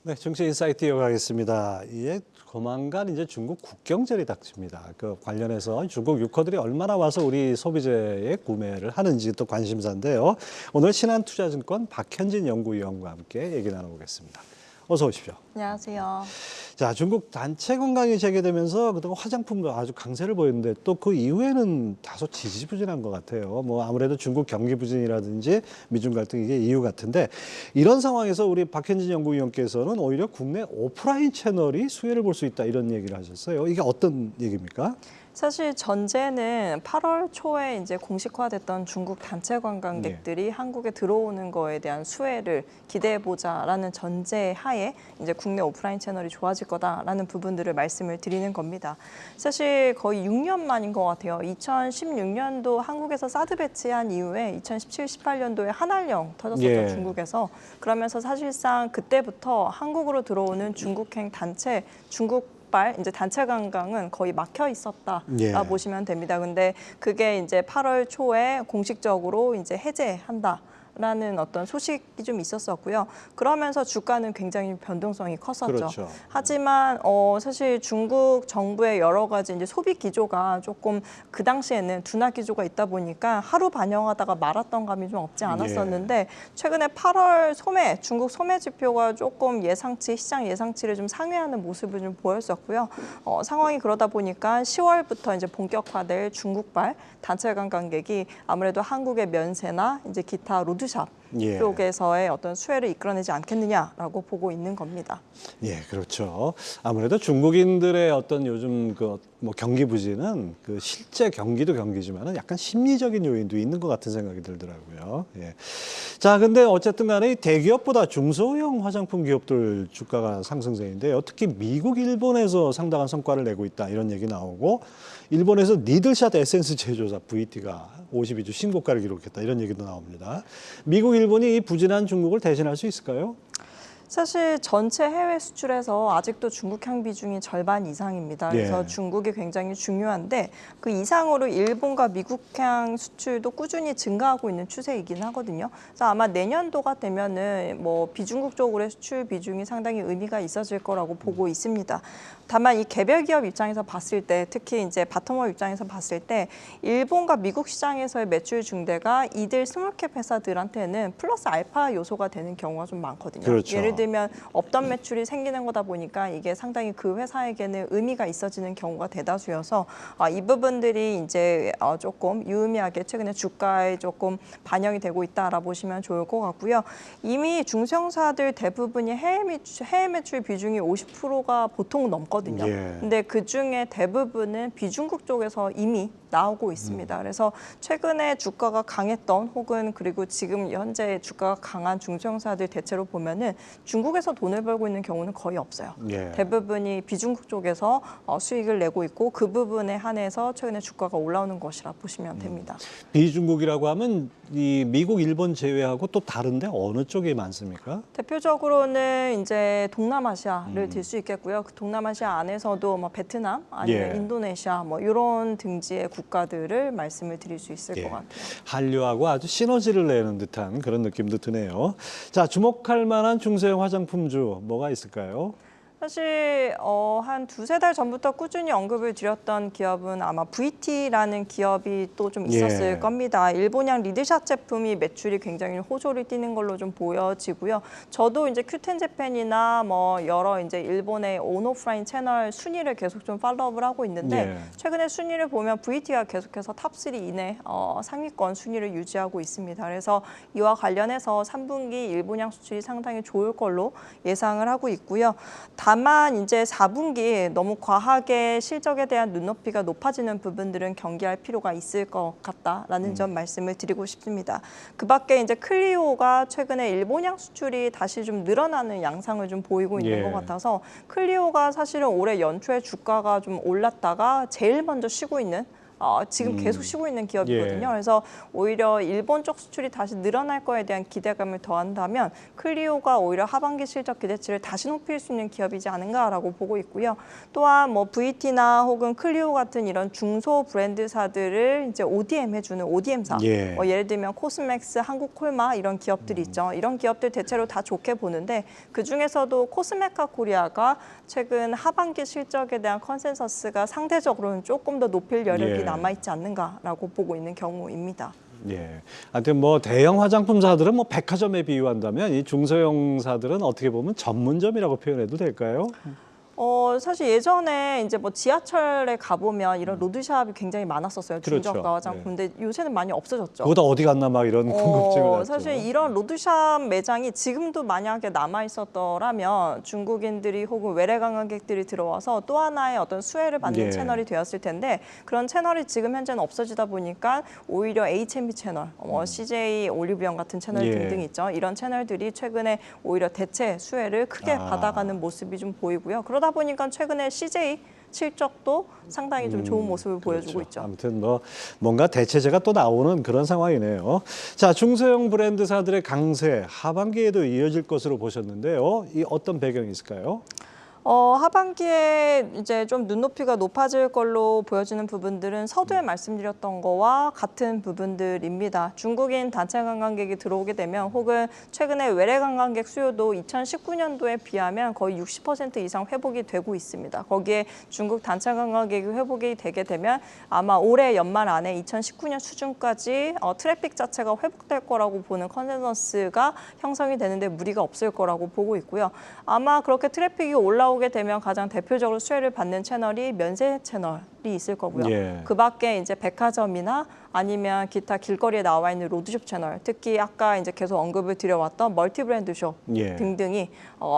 네, 정치 인사이트 이어가겠습니다. 이제 조만간 이제 중국 국경절이 닥칩니다. 그 관련해서 중국 유커들이 얼마나 와서 우리 소비재의 구매를 하는지 또 관심사인데요. 오늘 신한투자증권 박현진 연구위원과 함께 얘기 나눠보겠습니다. 어서 오십시오. 안녕하세요. 자, 중국 단체 관광이 재개되면서 그동안 화장품도 아주 강세를 보였는데 또 그 이후에는 다소 지지부진한 것 같아요. 뭐 아무래도 중국 경기 부진이라든지 미중 갈등 이게 이유 같은데 이런 상황에서 우리 박현진 연구위원께서는 오히려 국내 오프라인 채널이 수혜를 볼 수 있다 이런 얘기를 하셨어요. 이게 어떤 얘기입니까? 사실 전제는 8월 초에 이제 공식화됐던 중국 단체 관광객들이 한국에 들어오는 거에 대한 수혜를 기대해 보자라는 전제 하에 이제 국내 오프라인 채널이 좋아질 거다라는 부분들을 말씀을 드리는 겁니다. 사실 거의 6년 만인 것 같아요. 2016년도 한국에서 사드 배치한 이후에 2017, 18년도에 한알령 터졌었죠, 중국에서. 그러면서 사실상 그때부터 한국으로 들어오는 중국행 단체, 이제 단체 관광은 거의 막혀 있었다 보시면 됩니다. 근데 그게 이제 8월 초에 공식적으로 이제 해제한다. 라는 어떤 소식이 좀 있었었고요. 그러면서 주가는 굉장히 변동성이 컸었죠. 그렇죠. 하지만 사실 중국 정부의 여러 가지 이제 소비 기조가 조금 그 당시에는 둔화 기조가 있다 보니까 하루 반영하다가 말았던 감이 좀 없지 않았었는데 최근에 8월 중국 소매 지표가 조금 시장 예상치를 좀 상회하는 모습을 좀 보였었고요. 상황이 그러다 보니까 10월부터 이제 본격화될 중국발 단체 관광객이 아무래도 한국의 면세나 이제 기타 로드샵 쪽에서의 어떤 수혜를 이끌어내지 않겠느냐라고 보고 있는 겁니다. 예, 그렇죠. 아무래도 중국인들의 어떤 요즘 뭐 경기 부진은 그 실제 경기도 경기지만은 약간 심리적인 요인도 있는 것 같은 생각이 들더라고요. 예. 자, 근데 어쨌든 간에 대기업보다 중소형 화장품 기업들 주가가 상승세인데요. 특히 미국, 일본에서 상당한 성과를 내고 있다 이런 얘기 나오고 일본에서 니들샷 에센스 제조사 VT가 52주 신고가를 기록했다 이런 얘기도 나옵니다. 미국, 일본이 이 부진한 중국을 대신할 수 있을까요? 사실 전체 해외 수출에서 아직도 중국향 비중이 절반 이상입니다. 그래서 중국이 굉장히 중요한데 그 이상으로 일본과 미국향 수출도 꾸준히 증가하고 있는 추세이긴 하거든요. 그래서 아마 내년도가 되면은 뭐 비중국 쪽으로의 수출 비중이 상당히 의미가 있어질 거라고 보고 있습니다. 다만 이 개별 기업 입장에서 봤을 때 특히 이제 바텀업 입장에서 봤을 때 일본과 미국 시장에서의 매출 증대가 이들 스몰캡 회사들한테는 플러스 알파 요소가 되는 경우가 좀 많거든요. 그렇죠. 예를 들면 없던 매출이 생기는 거다 보니까 이게 상당히 그 회사에게는 의미가 있어지는 경우가 대다수여서 이 부분들이 이제 조금 유의미하게 최근에 주가에 조금 반영이 되고 있다라 보시면 좋을 것 같고요. 이미 중소형사들 대부분이 해외 매출 비중이 50%가 보통 넘거든요. 근데 그 중에 대부분은 비중국 쪽에서 이미 나오고 있습니다. 그래서 최근에 주가가 강했던 혹은 그리고 지금 현재 주가가 강한 중소형사들 대체로 보면은 중국에서 돈을 벌고 있는 경우는 거의 없어요. 대부분이 비중국 쪽에서 수익을 내고 있고 그 부분에 한해서 최근에 주가가 올라오는 것이라 보시면 됩니다. 비중국이라고 하면 이 미국, 일본 제외하고 또 다른데 어느 쪽이 많습니까? 대표적으로는 이제 동남아시아를 들 수 있겠고요. 그 동남아시아 안에서도 뭐 베트남 아니면 인도네시아 뭐 이런 등지의 국가들을 말씀을 드릴 수 있을 것 같아요. 한류하고 아주 시너지를 내는 듯한 그런 느낌도 드네요. 자, 주목할 만한 중소형 화장품주 뭐가 있을까요? 사실 한 두세 달 전부터 꾸준히 언급을 드렸던 기업은 아마 VT라는 기업이 또 좀 있었을 겁니다. 일본향 리드샷 제품이 매출이 굉장히 호조를 띠는 걸로 좀 보여지고요. 저도 이제 큐텐 재팬이나 뭐 여러 이제 일본의 온오프라인 채널 순위를 계속 좀 팔로우를 하고 있는데 최근에 순위를 보면 VT가 계속해서 탑3 이내 상위권 순위를 유지하고 있습니다. 그래서 이와 관련해서 3분기 일본향 수출이 상당히 좋을 걸로 예상을 하고 있고요. 다만 이제 4분기 너무 과하게 실적에 대한 눈높이가 높아지는 부분들은 경계할 필요가 있을 것 같다라는 점 말씀을 드리고 싶습니다. 그 밖에 이제 클리오가 최근에 일본향 수출이 다시 좀 늘어나는 양상을 좀 보이고 있는 것 같아서 클리오가 사실은 올해 연초에 주가가 좀 올랐다가 제일 먼저 쉬고 있는 지금 계속 쉬고 있는 기업이거든요. 예. 그래서 오히려 일본 쪽 수출이 다시 늘어날 거에 대한 기대감을 더한다면 클리오가 오히려 하반기 실적 기대치를 다시 높일 수 있는 기업이지 않은가라고 보고 있고요. 또한 뭐 VT나 혹은 클리오 같은 이런 중소 브랜드사들을 이제 ODM 해주는 ODM사, 예. 예를 들면 코스맥스, 한국콜마 이런 기업들이 있죠. 이런 기업들 대체로 다 좋게 보는데 그 중에서도 코스메카 코리아가 최근 하반기 실적에 대한 컨센서스가 상대적으로는 조금 더 높일 여력이 예. 남아있지 않는가라고 보고 있는 경우입니다. 예. 하여튼 뭐 대형 화장품사들은 뭐 백화점에 비유한다면 이 중소형사들은 어떻게 보면 전문점이라고 표현해도 될까요? 사실 예전에 이제 뭐 지하철에 가보면 이런 로드샵이 굉장히 많았었어요. 그렇죠. 중저가 화장품. 근데 요새는 많이 없어졌죠. 그보다 어디 갔나 막 이런 궁금증을 갖죠. 사실 이런 로드샵 매장이 지금도 만약에 남아 있었더라면 중국인들이 혹은 외래 관광객들이 들어와서 또 하나의 어떤 수혜를 받는 예. 채널이 되었을 텐데 그런 채널이 지금 현재는 없어지다 보니까 오히려 H&B 채널, CJ 올리브영 같은 채널 예. 등등 있죠. 이런 채널들이 최근에 오히려 대체 수혜를 크게 받아가는 모습이 좀 보이고요. 그러다 보니까 최근에 CJ 실적도 상당히 좀 좋은 모습을 보여주고 그렇죠. 있죠. 아무튼 뭐 뭔가 대체제가 또 나오는 그런 상황이네요. 자, 중소형 브랜드사들의 강세 하반기에도 이어질 것으로 보셨는데요. 이 어떤 배경이 있을까요? 하반기에 이제 좀 눈높이가 높아질 걸로 보여지는 부분들은 서두에 말씀드렸던 거와 같은 부분들입니다. 중국인 단체 관광객이 들어오게 되면 혹은 최근에 외래 관광객 수요도 2019년도에 비하면 거의 60% 이상 회복이 되고 있습니다. 거기에 중국 단체 관광객이 회복이 되게 되면 아마 올해 연말 안에 2019년 수준까지 트래픽 자체가 회복될 거라고 보는 컨센서스가 형성이 되는데 무리가 없을 거라고 보고 있고요. 아마 그렇게 트래픽이 올라오게 되면 가장 대표적으로 수혜를 받는 채널이 면세 채널이 있을 거고요. 예. 그 밖에 이제 백화점이나 아니면 기타 길거리에 나와 있는 로드숍 채널, 특히 아까 이제 계속 언급을 드려왔던 멀티브랜드숍 예. 등등이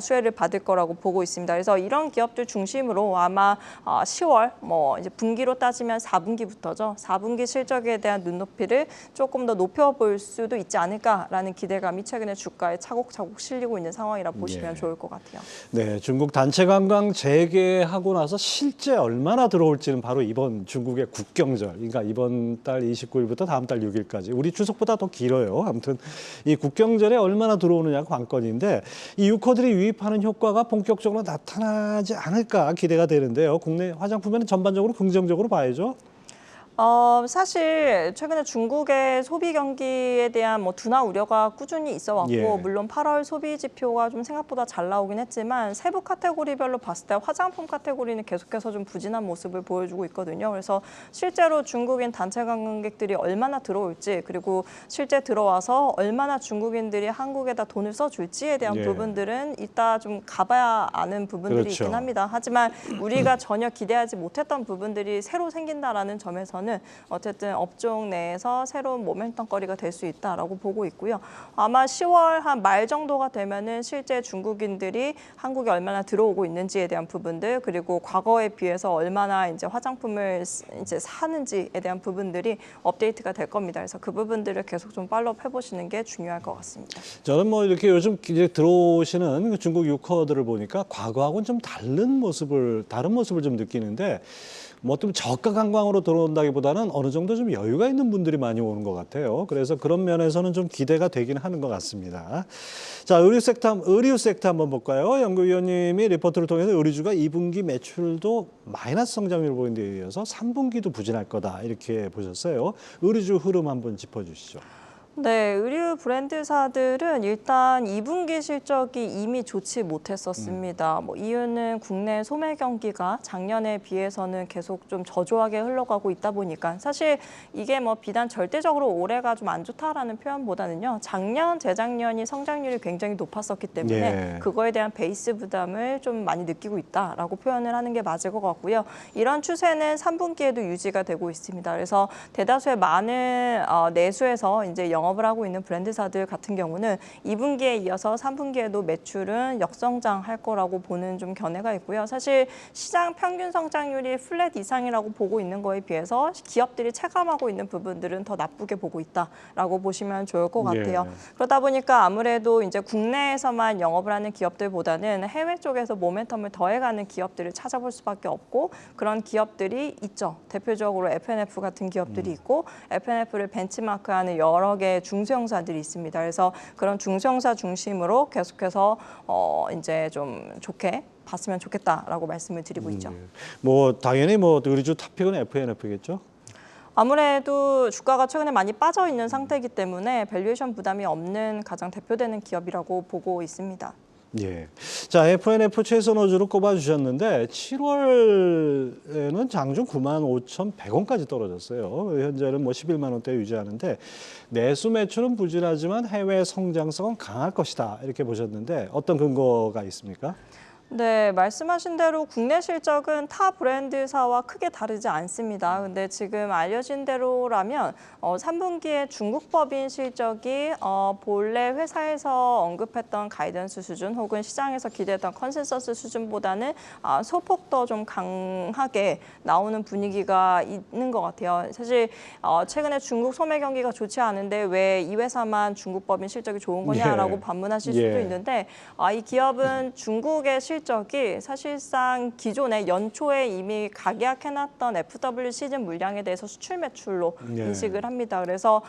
수혜를 받을 거라고 보고 있습니다. 그래서 이런 기업들 중심으로 아마 10월 뭐 이제 분기로 따지면 4분기부터죠. 4분기 실적에 대한 눈높이를 조금 더 높여볼 수도 있지 않을까라는 기대감이 최근에 주가에 차곡차곡 실리고 있는 상황이라 보시면 좋을 것 같아요. 네, 중국 단체 관광 재개하고 나서 실제 얼마나 들어올지는 바로 이번 중국의 국경절, 그러니까 이번 달 29일부터 다음 달 6일까지 우리 추석보다 더 길어요. 아무튼 이 국경절에 얼마나 들어오느냐가 관건인데 이 유커들이 유입하는 효과가 본격적으로 나타나지 않을까 기대가 되는데요. 국내 화장품에는 전반적으로 긍정적으로 봐야죠. 사실 최근에 중국의 소비 경기에 대한 뭐 둔화 우려가 꾸준히 있어 왔고 예. 물론 8월 소비 지표가 좀 생각보다 잘 나오긴 했지만 세부 카테고리별로 봤을 때 화장품 카테고리는 계속해서 좀 부진한 모습을 보여주고 있거든요. 그래서 실제로 중국인 단체 관광객들이 얼마나 들어올지 그리고 실제 들어와서 얼마나 중국인들이 한국에다 돈을 써줄지에 대한 예. 부분들은 이따 좀 가봐야 아는 부분들이 그렇죠. 있긴 합니다. 하지만 우리가 전혀 기대하지 못했던 부분들이 새로 생긴다라는 점에서는 어쨌든 업종 내에서 새로운 모멘텀거리가 될 수 있다라고 보고 있고요. 아마 10월 한 말 정도가 되면은 실제 중국인들이 한국에 얼마나 들어오고 있는지에 대한 부분들 그리고 과거에 비해서 얼마나 이제 화장품을 이제 사는지에 대한 부분들이 업데이트가 될 겁니다. 그래서 그 부분들을 계속 좀 팔로우 해보시는 게 중요할 것 같습니다. 저는 뭐 이렇게 요즘 이제 들어오시는 그 중국 유커들을 보니까 과거하고는 좀 다른 모습을 좀 느끼는데 뭐 좀 저가 관광으로 들어온다기보다는 어느 정도 좀 여유가 있는 분들이 많이 오는 것 같아요. 그래서 그런 면에서는 좀 기대가 되긴 하는 것 같습니다. 자, 의류 섹터 한번 볼까요? 연구위원님이 리포트를 통해서 의류주가 2분기 매출도 마이너스 성장률을 보인 데 이어서 3분기도 부진할 거다 이렇게 보셨어요. 의류주 흐름 한번 짚어주시죠. 네, 의류 브랜드사들은 일단 2분기 실적이 이미 좋지 못했었습니다. 뭐 이유는 국내 소매 경기가 작년에 비해서는 계속 좀 저조하게 흘러가고 있다 보니까 사실 이게 뭐 비단 절대적으로 올해가 좀 안 좋다라는 표현보다는요. 작년, 재작년이 성장률이 굉장히 높았었기 때문에 예. 그거에 대한 베이스 부담을 좀 많이 느끼고 있다라고 표현을 하는 게 맞을 것 같고요. 이런 추세는 3분기에도 유지가 되고 있습니다. 그래서 대다수의 많은 내수에서 이제 영업 영업을 하고 있는 브랜드사들 같은 경우는 2분기에 이어서 3분기에도 매출은 역성장할 거라고 보는 좀 견해가 있고요. 사실 시장 평균 성장률이 플랫 이상이라고 보고 있는 거에 비해서 기업들이 체감하고 있는 부분들은 더 나쁘게 보고 있다라고 보시면 좋을 것 같아요. 예. 그러다 보니까 아무래도 이제 국내에서만 영업을 하는 기업들보다는 해외 쪽에서 모멘텀을 더해가는 기업들을 찾아볼 수밖에 없고 그런 기업들이 있죠. 대표적으로 FNF 같은 기업들이 있고 FNF를 벤치마크하는 여러 개의 중소형사들이 있습니다. 그래서 그런 중소형사 중심으로 계속해서 이제 좀 좋게 봤으면 좋겠다라고 말씀을 드리고 있죠. 뭐 당연히 뭐 의류주 탑픽은 FNF겠죠. 아무래도 주가가 최근에 많이 빠져 있는 상태이기 때문에 밸류에이션 부담이 없는 가장 대표되는 기업이라고 보고 있습니다. 예. 자, FNF 최선호주로 꼽아주셨는데 7월에는 장중 95,100원까지 떨어졌어요. 현재는 뭐 11만 원대 유지하는데 내수 매출은 부진하지만 해외 성장성은 강할 것이다 이렇게 보셨는데 어떤 근거가 있습니까? 네, 말씀하신 대로 국내 실적은 타 브랜드사와 크게 다르지 않습니다. 근데 지금 알려진 대로라면 3분기에 중국 법인 실적이 본래 회사에서 언급했던 가이던스 수준 혹은 시장에서 기대했던 컨센서스 수준보다는 소폭 더 좀 강하게 나오는 분위기가 있는 것 같아요. 사실 최근에 중국 소매 경기가 좋지 않은데 왜 이 회사만 중국 법인 실적이 좋은 거냐라고 예. 반문하실 수도 예. 있는데 이 기업은 중국의 실적이 사실상 기존에 연초에 이미 각약해놨던 FW 시즌 물량에 대해서 수출 매출로 예. 인식을 합니다. 그래서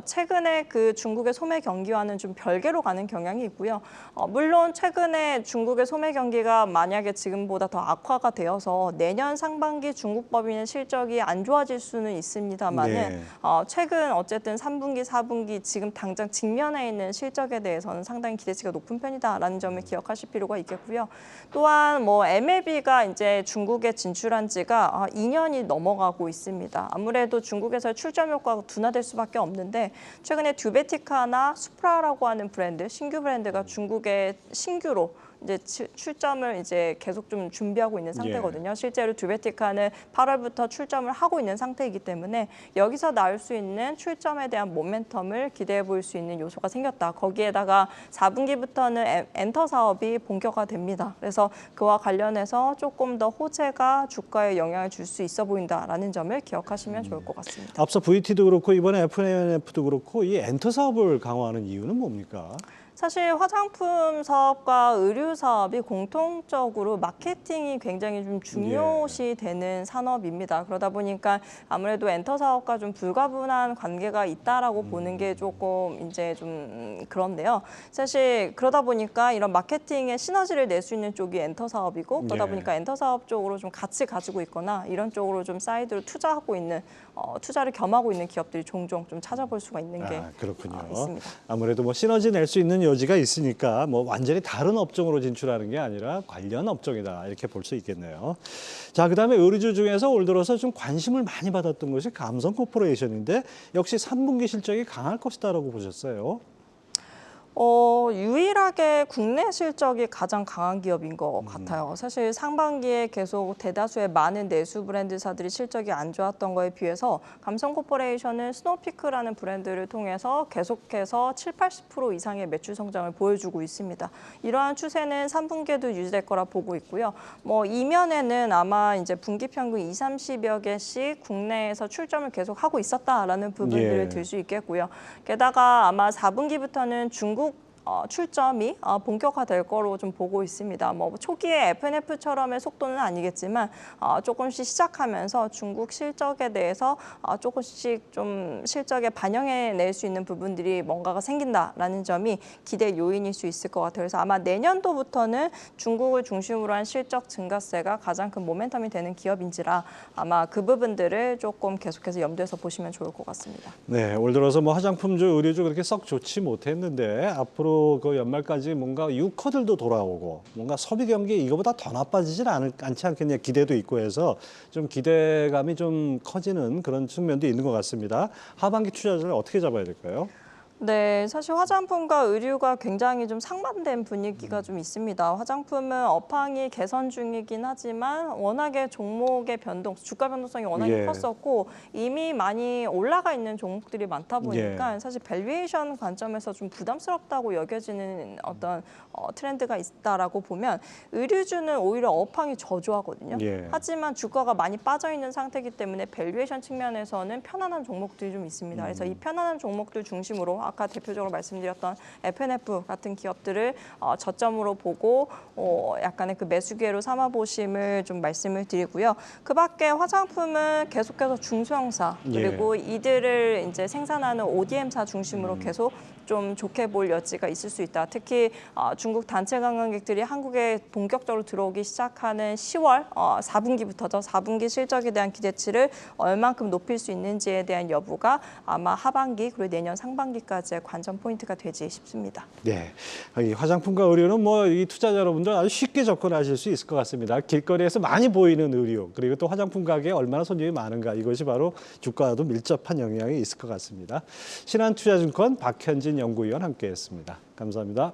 최근에 그 중국의 소매 경기와는 좀 별개로 가는 경향이 있고요. 물론 최근에 중국의 소매 경기가 만약에 지금보다 더 악화가 되어서 내년 상반기 중국 법인의 실적이 안 좋아질 수는 있습니다만은 네. 최근 어쨌든 3분기, 4분기 지금 당장 직면해 있는 실적에 대해서는 상당히 기대치가 높은 편이다라는 점을 기억하실 필요가 있겠고요. 또한 뭐 MLB가 이제 중국에 진출한 지가 2년이 넘어가고 있습니다. 아무래도 중국에서의 출점 효과가 둔화될 수밖에 없는데 최근에 듀베티카나 수프라라고 하는 브랜드, 신규 브랜드가 중국에 신규로 이제 출점을 이제 계속 좀 준비하고 있는 상태거든요. 실제로 듀베티카는 8월부터 출점을 하고 있는 상태이기 때문에 여기서 나올 수 있는 출점에 대한 모멘텀을 기대해 볼 수 있는 요소가 생겼다. 거기에다가 4분기부터는 엔터 사업이 본격화됩니다. 그래서 그와 관련해서 조금 더 호재가 주가에 영향을 줄 수 있어 보인다라는 점을 기억하시면 좋을 것 같습니다. 앞서 VT도 그렇고 이번에 FNF도 그렇고 이 엔터 사업을 강화하는 이유는 뭡니까? 사실 화장품 사업과 의류 사업이 공통적으로 마케팅이 굉장히 좀 중요시 되는 산업입니다. 그러다 보니까 아무래도 엔터 사업과 좀 불가분한 관계가 있다라고 보는 게 조금 이제 좀 그런데요. 사실 그러다 보니까 이런 마케팅에 시너지를 낼 수 있는 쪽이 엔터 사업이고 그러다 보니까 엔터 사업 쪽으로 좀 같이 가지고 있거나 이런 쪽으로 좀 사이드로 투자하고 있는 투자를 겸하고 있는 기업들이 종종 좀 찾아볼 수가 있는 게 그렇군요. 있습니다. 아무래도 뭐 시너지 낼 수 있는 여지가 있으니까 뭐 완전히 다른 업종으로 진출하는 게 아니라 관련 업종이다 이렇게 볼 수 있겠네요. 자, 그다음에 의류주 중에서 올 들어서 좀 관심을 많이 받았던 것이 감성 코퍼레이션인데 역시 3분기 실적이 강할 것이다라고 보셨어요. 유일하게 국내 실적이 가장 강한 기업인 것 같아요. 사실 상반기에 계속 대다수의 많은 내수 브랜드사들이 실적이 안 좋았던 거에 비해서 감성코퍼레이션은 스노우피크라는 브랜드를 통해서 계속해서 70~80% 이상의 매출 성장을 보여주고 있습니다. 이러한 추세는 3분기에도 유지될 거라 보고 있고요. 뭐 이면에는 아마 이제 분기 평균 20~30여 개씩 국내에서 출점을 계속 하고 있었다라는 부분들을 들 수 있겠고요. 게다가 아마 4분기부터는 중국 출점이 본격화될 거로 좀 보고 있습니다. 뭐 초기에 FNF처럼의 속도는 아니겠지만 조금씩 시작하면서 중국 실적에 대해서 조금씩 좀 실적에 반영해낼 수 있는 부분들이 뭔가가 생긴다라는 점이 기대 요인일 수 있을 것 같아요. 그래서 아마 내년도부터는 중국을 중심으로 한 실적 증가세가 가장 큰 모멘텀이 되는 기업인지라 아마 그 부분들을 조금 계속해서 염두에서 보시면 좋을 것 같습니다. 네, 올 들어서 뭐 화장품주, 의류주 그렇게 썩 좋지 못했는데 앞으로 그 연말까지 뭔가 유커들도 돌아오고 뭔가 소비 경기 이거보다 더 나빠지진 않지 않겠냐 기대도 있고 해서 좀 기대감이 좀 커지는 그런 측면도 있는 것 같습니다. 하반기 투자자를 어떻게 잡아야 될까요? 네, 사실 화장품과 의류가 굉장히 좀 상반된 분위기가 좀 있습니다. 화장품은 업황이 개선 중이긴 하지만 워낙에 종목의 변동, 주가 변동성이 워낙에 예. 컸었고 이미 많이 올라가 있는 종목들이 많다 보니까 예. 사실 밸류에이션 관점에서 좀 부담스럽다고 여겨지는 어떤 트렌드가 있다라고 보면 의류주는 오히려 업황이 저조하거든요. 예. 하지만 주가가 많이 빠져 있는 상태이기 때문에 밸류에이션 측면에서는 편안한 종목들이 좀 있습니다. 그래서 이 편안한 종목들 중심으로 아까 대표적으로 말씀드렸던 FNF 같은 기업들을 저점으로 보고 약간의 그 매수 기회로 삼아 보심을 좀 말씀을 드리고요. 그밖에 화장품은 계속해서 중소형사 그리고 이들을 이제 생산하는 ODM사 중심으로 계속 좀 좋게 볼 여지가 있을 수 있다. 특히 중국 단체 관광객들이 한국에 본격적으로 들어오기 시작하는 10월 4분기부터죠. 4분기 실적에 대한 기대치를 얼만큼 높일 수 있는지에 대한 여부가 아마 하반기 그리고 내년 상반기까지의 관전 포인트가 되지 싶습니다. 네, 이 화장품과 의류는 뭐 이 투자자 여러분들 아주 쉽게 접근하실 수 있을 것 같습니다. 길거리에서 많이 보이는 의류 그리고 또 화장품 가게에 얼마나 손님이 많은가 이것이 바로 주가와도 밀접한 영향이 있을 것 같습니다. 신한투자증권 박현진 연구위원 함께했습니다. 감사합니다.